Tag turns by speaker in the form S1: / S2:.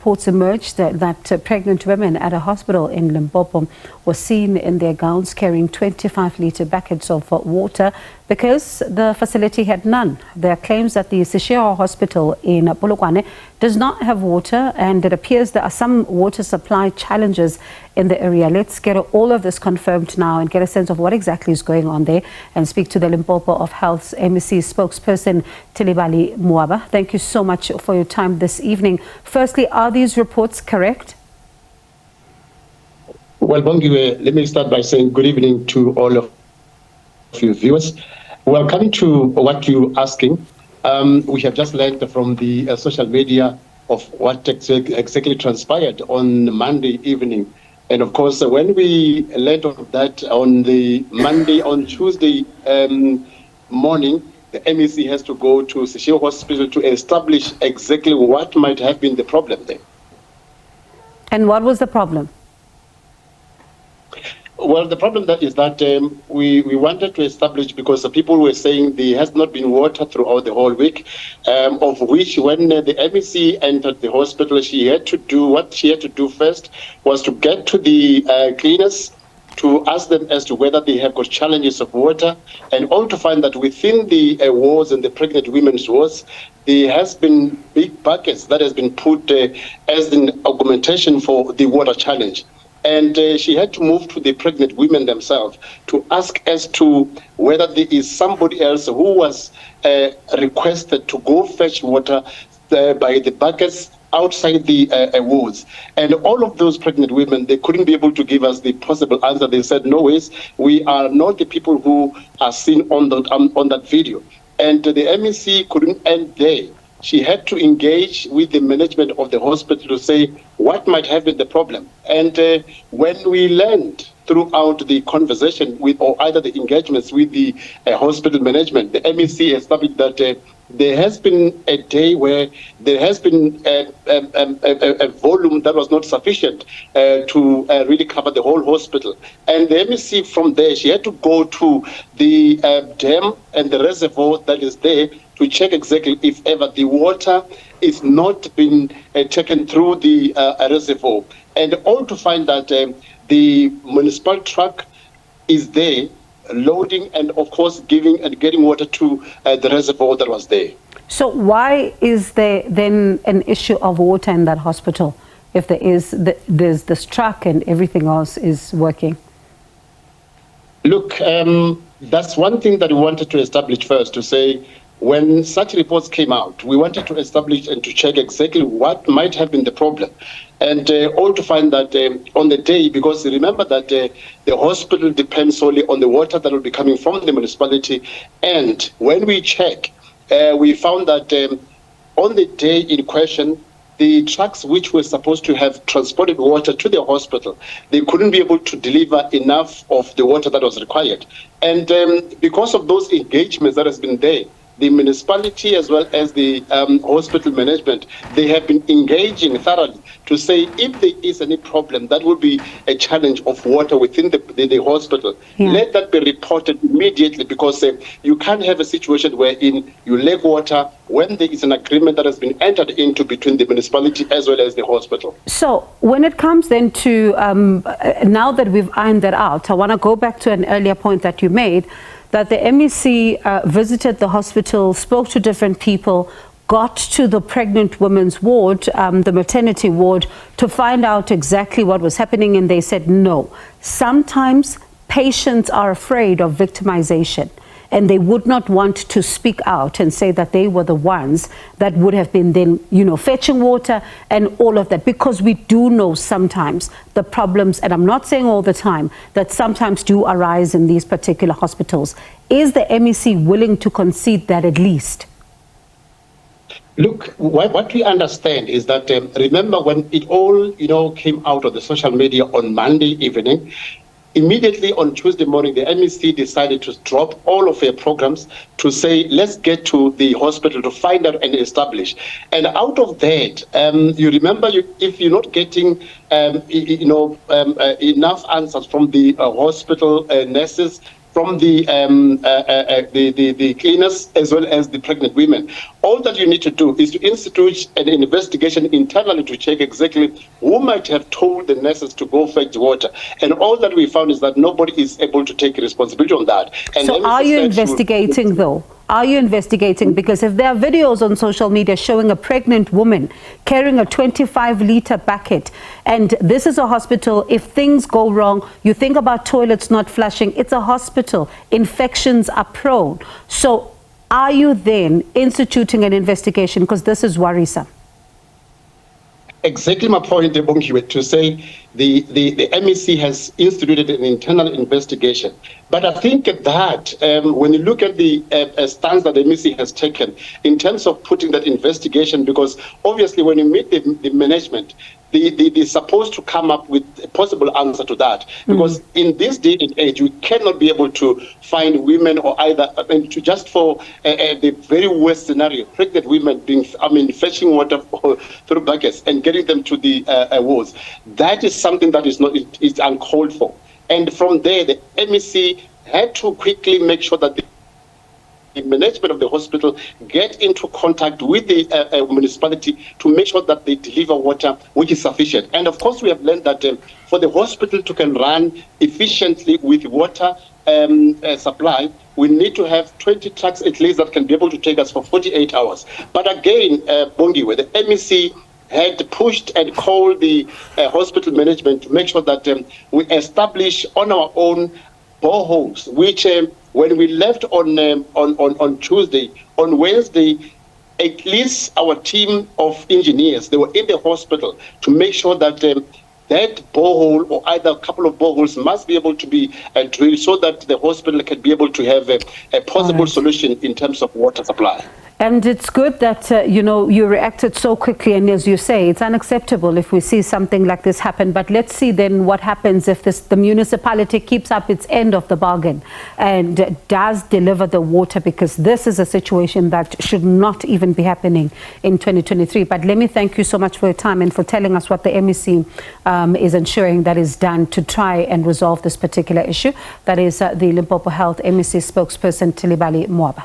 S1: reports emerged that pregnant women at a hospital in Limpopo were seen in their gowns carrying 25-litre buckets of water because the facility had none. There are claims that the Seshego Hospital in Polokwane does not have water, and it appears there are some water supply challenges in the area. Let's get all of this confirmed now and get a sense of what exactly is going on there and speak to the Limpopo Health MEC Spokesperson, Thilivhali Muavha. Thank you so much for your time this evening. Firstly, are these reports correct?
S2: Well, Bongiwe, let me start by saying good evening to all of you viewers. Well, coming to what you're asking, we have just learned from the social media of what exactly transpired on Monday evening. And of course, when we learned of that on Tuesday morning, the MEC has to go to Seshego Hospital to establish exactly what might have been the problem there.
S1: And what was the problem?
S2: Well, the problem that is that we wanted to establish, because the people were saying there has not been water throughout the whole week, of which when the MEC entered the hospital, what she had to do first was to get to the cleaners to ask them as to whether they have got challenges of water, and all to find that within the wards and the pregnant women's wards, there has been big buckets that has been put as an augmentation for the water challenge. And she had to move to the pregnant women themselves to ask as to whether there is somebody else who was requested to go fetch water by the buckets outside the wards. And all of those pregnant women, they couldn't be able to give us the possible answer. They said, no ways, we are not the people who are seen on that video. And the MEC couldn't end there. She had to engage with the management of the hospital to say what might have been the problem. And when we learned throughout the conversation with, or either the engagements with the hospital management, the MEC established that there has been a day where there has been a volume that was not sufficient to really cover the whole hospital. And the MEC from there, she had to go to the dam and the reservoir that is there to check exactly if ever the water is not being taken through the reservoir. And all to find that the municipal truck is there loading and of course giving and getting water to the reservoir that was there.
S1: So why is there then an issue of water in that hospital if there's this truck and everything else is working?
S2: Look, that's one thing that we wanted to establish first, to say when such reports came out, we wanted to establish and to check exactly what might have been the problem. And all to find that on the day, because remember that the hospital depends solely on the water that will be coming from the municipality. And when we check, we found that on the day in question, the trucks which were supposed to have transported water to the hospital, they couldn't be able to deliver enough of the water that was required. And because of those engagements that has been there, the municipality as well as the hospital management, they have been engaging thoroughly to say if there is any problem that would be a challenge of water within the hospital, let that be reported immediately, because you can't have a situation wherein you lack water when there is an agreement that has been entered into between the municipality as well as the hospital.
S1: So when it comes then to, now that we've ironed that out, I want to go back to an earlier point that you made, that the MEC visited the hospital, spoke to different people, got to the pregnant women's ward, the maternity ward, to find out exactly what was happening, and they said no. Sometimes patients are afraid of victimization, and they would not want to speak out and say that they were the ones that would have been then, fetching water and all of that, because we do know sometimes the problems, and I'm not saying all the time, that sometimes do arise in these particular hospitals. Is the MEC willing to concede that at least?
S2: Look, what we understand is that, remember when it all, came out of the social media on Monday evening, immediately on Tuesday morning, the MEC decided to drop all of her programs to say, let's get to the hospital to find out and establish. And out of that, you remember, if you're not getting enough answers from the hospital nurses, from the cleaners as well as the pregnant women. All that you need to do is to institute an investigation internally to check exactly who might have told the nurses to go fetch water. And all that we found is that nobody is able to take responsibility on that. And
S1: so are you investigating though? Are you investigating? Because if there are videos on social media showing a pregnant woman carrying a 25-litre bucket, and this is a hospital, if things go wrong, you think about toilets not flushing, it's a hospital, infections are prone. So are you then instituting an investigation? Because this is worrisome.
S2: Exactly my point, Bongiwe, to say the MEC has instituted an internal investigation. But I think that when you look at the stance that the MEC has taken in terms of putting that investigation, because obviously when you meet the management, they're supposed to come up with a possible answer to that. Because in this day and age, we cannot be able to find women or either, just for the very worst scenario, pregnant women fetching water through buckets and getting them to the wards. That is something that is uncalled for. And from there, the MEC had to quickly make sure that the management of the hospital get into contact with the municipality to make sure that they deliver water which is sufficient. And of course, we have learned that for the hospital to can run efficiently with water supply, we need to have 20 trucks at least that can be able to take us for 48 hours. But again, Bongiwe, the MEC had pushed and called the hospital management to make sure that we establish on our own boreholes, which when we left on Tuesday, on Wednesday, at least our team of engineers, they were in the hospital to make sure that that borehole or either a couple of boreholes must be able to be drilled so that the hospital can be able to have a possible solution in terms of water supply.
S1: And it's good that, you reacted so quickly. And as you say, it's unacceptable if we see something like this happen. But let's see then what happens if the municipality keeps up its end of the bargain and does deliver the water, because this is a situation that should not even be happening in 2023. But let me thank you so much for your time and for telling us what the MEC is ensuring that is done to try and resolve this particular issue. That is the Limpopo Health MEC spokesperson, Thilivhali Muavha.